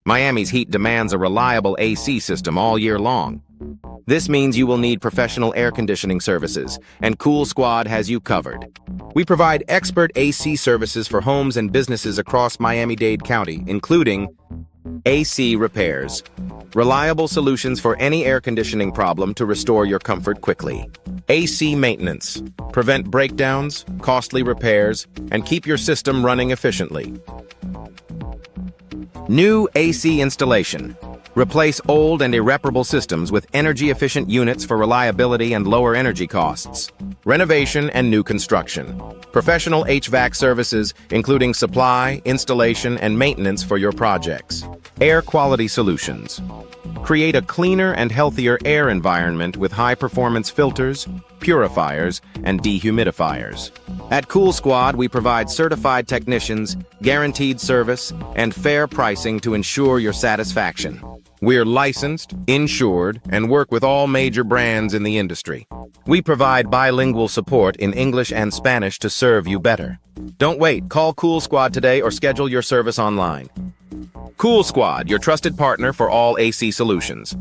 Miami's heat demands a reliable AC system all year long. This means you will need professional air conditioning services, and Coolsquad has you covered. We provide expert AC services for homes and businesses across Miami-Dade County, including AC repairs, reliable solutions for any air conditioning problem to restore your comfort quickly. AC maintenance, prevent breakdowns, costly repairs, and keep your system running efficiently. New AC installation. Replace old and irreparable systems with energy-efficient units for reliability and lower energy costs. Renovation and new construction. Professional HVAC services, including supply, installation, and maintenance for your projects. Air quality solutions. Create a cleaner and healthier air environment with high-performance filters, purifiers, and dehumidifiers. At Coolsquad, we provide certified technicians, guaranteed service, and fair pricing to ensure your satisfaction. We're licensed, insured, and work with all major brands in the industry. We provide bilingual support in English and Spanish to serve you better. Don't wait, call Coolsquad today or schedule your service online. Coolsquad, your trusted partner for all AC solutions.